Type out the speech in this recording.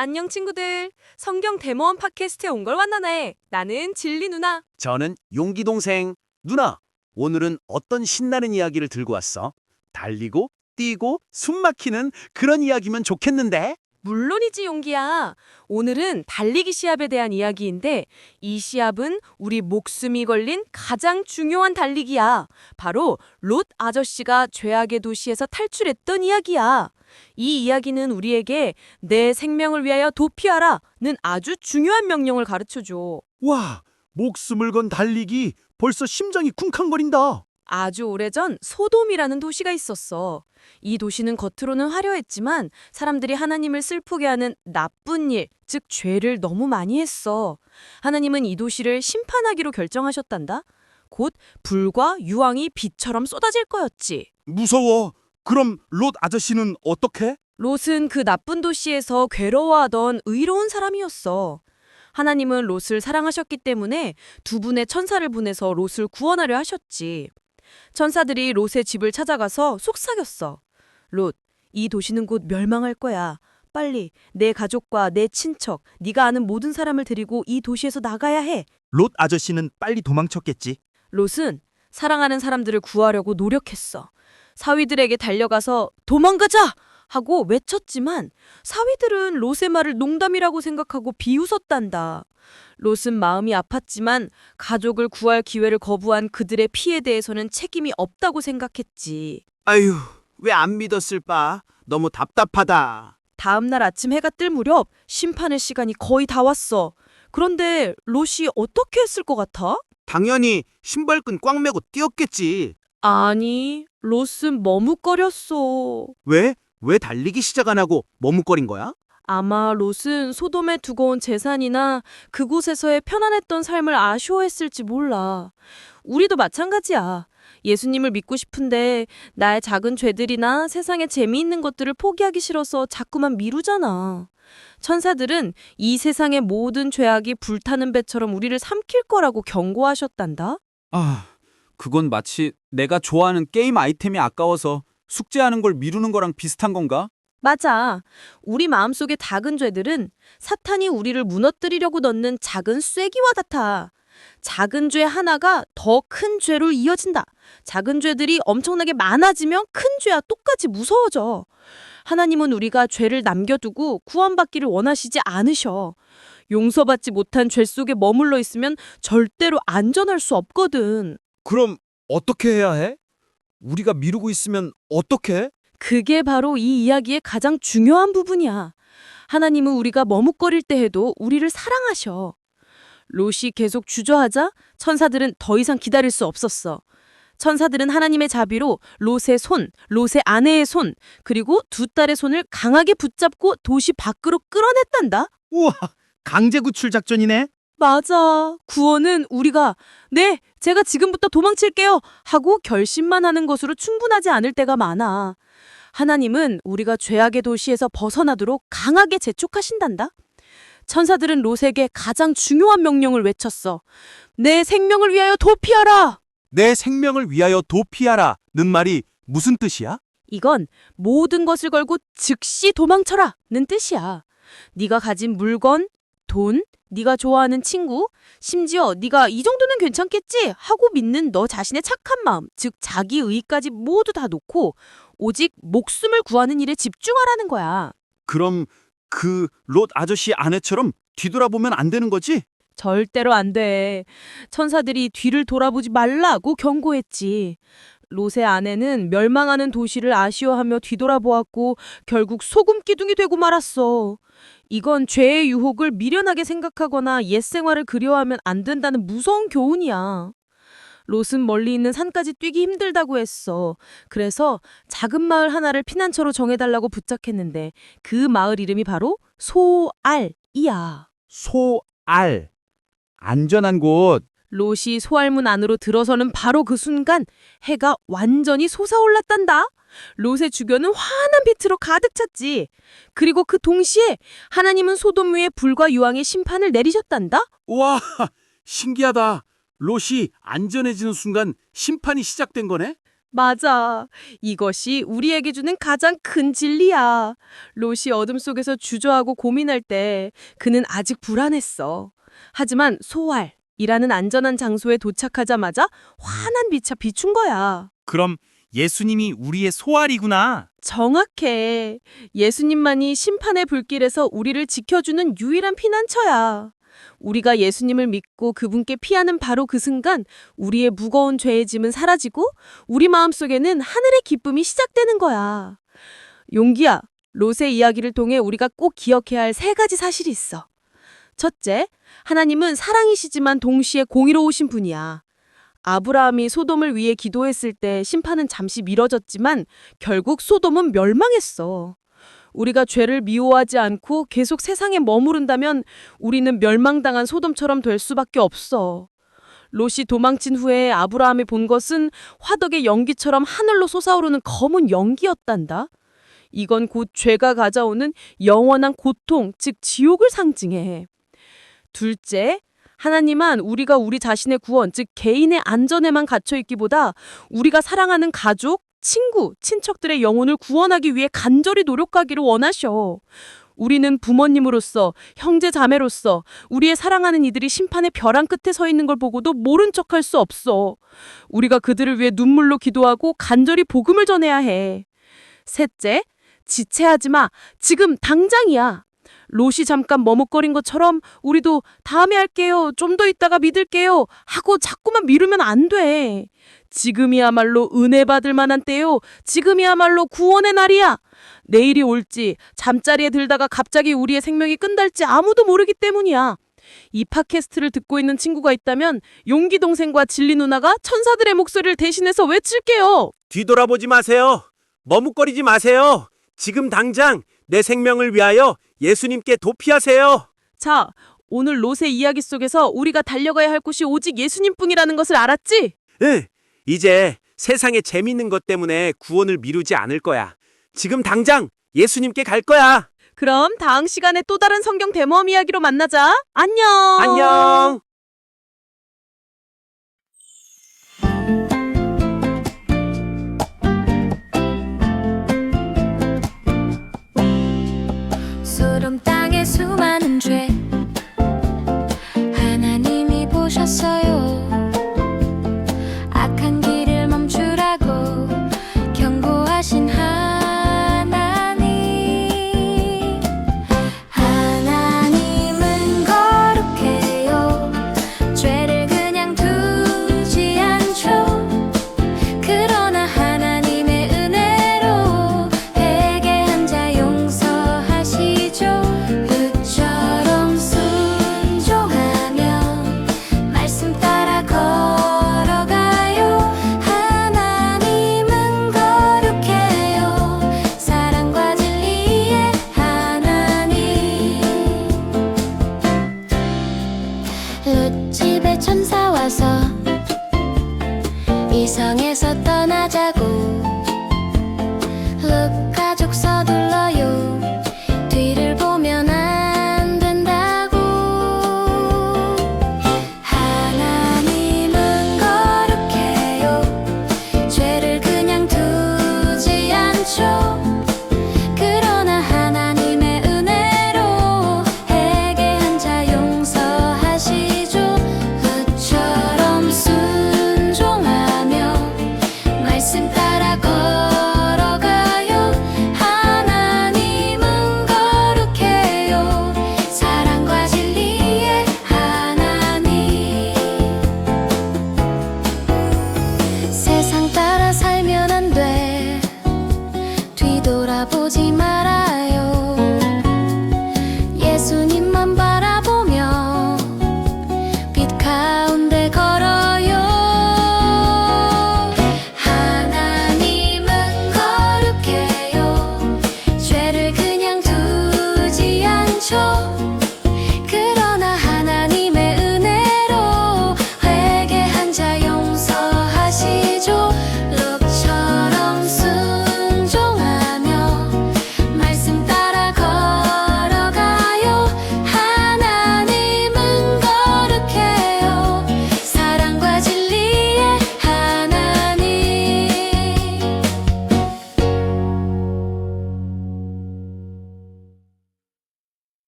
안녕 친구들. 성경 데모원 팟캐스트에 온 걸 왔나네. 나는 진리 누나. 저는 용기 동생. 누나, 오늘은 어떤 신나는 이야기를 들고 왔어? 달리고, 뛰고, 숨 막히는 그런 이야기면 좋겠는데? 물론이지 용기야. 오늘은 달리기 시합에 대한 이야기인데 이 시합은 우리 목숨이 걸린 가장 중요한 달리기야. 바로 롯 아저씨가 죄악의 도시에서 탈출했던 이야기야. 이 이야기는 우리에게 내 생명을 위하여 도피하라는 아주 중요한 명령을 가르쳐줘. 와, 목숨을 건 달리기. 벌써 심장이 쿵쾅거린다. 아주 오래전 소돔이라는 도시가 있었어. 이 도시는 겉으로는 화려했지만 사람들이 하나님을 슬프게 하는 나쁜 일, 즉 죄를 너무 많이 했어. 하나님은 이 도시를 심판하기로 결정하셨단다. 곧 불과 유황이 비처럼 쏟아질 거였지. 무서워. 그럼 롯 아저씨는 어떻게? 롯은 그 나쁜 도시에서 괴로워하던 의로운 사람이었어. 하나님은 롯을 사랑하셨기 때문에 두 분의 천사를 보내서 롯을 구원하려 하셨지. 천사들이 롯의 집을 찾아가서 속삭였어. 롯, 이 도시는 곧 멸망할 거야. 빨리 내 가족과 내 친척, 네가 아는 모든 사람을 데리고 이 도시에서 나가야 해. 롯 아저씨는 빨리 도망쳤겠지. 롯은 사랑하는 사람들을 구하려고 노력했어. 사위들에게 달려가서 도망가자! 하고 외쳤지만 사위들은 롯의 말을 농담이라고 생각하고 비웃었단다. 롯은 마음이 아팠지만 가족을 구할 기회를 거부한 그들의 피에 대해서는 책임이 없다고 생각했지. 아휴, 왜 안 믿었을까? 너무 답답하다. 다음 날 아침 해가 뜰 무렵 심판의 시간이 거의 다 왔어. 그런데 롯이 어떻게 했을 것 같아? 당연히 신발끈 꽉 매고 뛰었겠지. 아니, 롯은 머뭇거렸어. 왜? 왜 달리기 시작 안 하고 머뭇거린 거야? 아마 롯은 소돔에 두고 온 재산이나 그곳에서의 편안했던 삶을 아쉬워했을지 몰라. 우리도 마찬가지야. 예수님을 믿고 싶은데 나의 작은 죄들이나 세상의 재미있는 것들을 포기하기 싫어서 자꾸만 미루잖아. 천사들은 이 세상의 모든 죄악이 불타는 배처럼 우리를 삼킬 거라고 경고하셨단다. 그건 마치 내가 좋아하는 게임 아이템이 아까워서 숙제하는 걸 미루는 거랑 비슷한 건가? 맞아. 우리 마음속의 작은 죄들은 사탄이 우리를 무너뜨리려고 넣는 작은 쐐기와 같아. 작은 죄 하나가 더 큰 죄로 이어진다. 작은 죄들이 엄청나게 많아지면 큰 죄와 똑같이 무서워져. 하나님은 우리가 죄를 남겨두고 구원받기를 원하시지 않으셔. 용서받지 못한 죄 속에 머물러 있으면 절대로 안전할 수 없거든. 그럼 어떻게 해야 해? 우리가 미루고 있으면 어떻게? 그게 바로 이 이야기의 가장 중요한 부분이야. 하나님은 우리가 머뭇거릴 때 해도 우리를 사랑하셔. 롯이 계속 주저하자 천사들은 더 이상 기다릴 수 없었어. 천사들은 하나님의 자비로 롯의 손, 롯의 아내의 손, 그리고 두 딸의 손을 강하게 붙잡고 도시 밖으로 끌어냈단다. 우와, 강제 구출 작전이네. 맞아. 구원은 우리가 네, 제가 지금부터 도망칠게요 하고 결심만 하는 것으로 충분하지 않을 때가 많아. 하나님은 우리가 죄악의 도시에서 벗어나도록 강하게 재촉하신단다. 천사들은 롯에게 가장 중요한 명령을 외쳤어. 내 생명을 위하여 도피하라! 내 생명을 위하여 도피하라는 말이 무슨 뜻이야? 이건 모든 것을 걸고 즉시 도망쳐라는 뜻이야. 네가 가진 물건, 돈, 네가 좋아하는 친구, 심지어 네가 이 정도는 괜찮겠지 하고 믿는 너 자신의 착한 마음, 즉 자기의까지 모두 다 놓고 오직 목숨을 구하는 일에 집중하라는 거야. 그럼 그 롯 아저씨 아내처럼 뒤돌아보면 안 되는 거지? 절대로 안 돼. 천사들이 뒤를 돌아보지 말라고 경고했지. 롯의 아내는 멸망하는 도시를 아쉬워하며 뒤돌아보았고 결국 소금 기둥이 되고 말았어. 이건 죄의 유혹을 미련하게 생각하거나 옛 생활을 그리워하면 안 된다는 무서운 교훈이야. 롯은 멀리 있는 산까지 뛰기 힘들다고 했어. 그래서 작은 마을 하나를 피난처로 정해달라고 부탁했는데 그 마을 이름이 바로 소알이야. 소알. 안전한 곳. 롯이 소알문 안으로 들어서는 바로 그 순간 해가 완전히 솟아올랐단다. 롯의 주변은 환한 빛으로 가득 찼지. 그리고 그 동시에 하나님은 소돔 위에 불과 유황의 심판을 내리셨단다. 우와, 신기하다. 롯이 안전해지는 순간 심판이 시작된 거네? 맞아. 이것이 우리에게 주는 가장 큰 진리야. 롯이 어둠 속에서 주저하고 고민할 때 그는 아직 불안했어. 하지만 소알이라는 안전한 장소에 도착하자마자 환한 빛이 비춘 거야. 그럼 예수님이 우리의 소알이구나. 정확해. 예수님만이 심판의 불길에서 우리를 지켜주는 유일한 피난처야. 우리가 예수님을 믿고 그분께 피하는 바로 그 순간 우리의 무거운 죄의 짐은 사라지고 우리 마음속에는 하늘의 기쁨이 시작되는 거야. 용기야, 롯의 이야기를 통해 우리가 꼭 기억해야 할 3가지 사실이 있어. 첫째, 하나님은 사랑이시지만 동시에 공의로우신 분이야. 아브라함이 소돔을 위해 기도했을 때 심판은 잠시 미뤄졌지만 결국 소돔은 멸망했어. 우리가 죄를 미워하지 않고 계속 세상에 머무른다면 우리는 멸망당한 소돔처럼 될 수밖에 없어. 롯이 도망친 후에 아브라함이 본 것은 화덕의 연기처럼 하늘로 솟아오르는 검은 연기였단다. 이건 곧 죄가 가져오는 영원한 고통, 즉 지옥을 상징해. 둘째, 하나님은 우리가 우리 자신의 구원, 즉 개인의 안전에만 갇혀있기보다 우리가 사랑하는 가족, 친구, 친척들의 영혼을 구원하기 위해 간절히 노력하기를 원하셔. 우리는 부모님으로서, 형제 자매로서 우리의 사랑하는 이들이 심판의 벼랑 끝에 서 있는 걸 보고도 모른 척할 수 없어. 우리가 그들을 위해 눈물로 기도하고 간절히 복음을 전해야 해. 셋째, 지체하지 마. 지금 당장이야. 롯이 잠깐 머뭇거린 것처럼 우리도 다음에 할게요. 좀 더 있다가 믿을게요. 하고 자꾸만 미루면 안 돼. 지금이야말로 은혜 받을 만한 때요. 지금이야말로 구원의 날이야. 내일이 올지 잠자리에 들다가 갑자기 우리의 생명이 끝날지 아무도 모르기 때문이야. 이 팟캐스트를 듣고 있는 친구가 있다면 용기 동생과 진리 누나가 천사들의 목소리를 대신해서 외칠게요. 뒤돌아보지 마세요. 머뭇거리지 마세요. 지금 당장 내 생명을 위하여 예수님께 도피하세요. 자, 오늘 롯의 이야기 속에서 우리가 달려가야 할 곳이 오직 예수님뿐이라는 것을 알았지? 응, 이제 세상에 재밌는 것 때문에 구원을 미루지 않을 거야. 지금 당장 예수님께 갈 거야. 그럼 다음 시간에 또 다른 성경 대모험 이야기로 만나자. 안녕. 안녕. 소돔 땅의 수많은 죄 하나님이 보셨어요.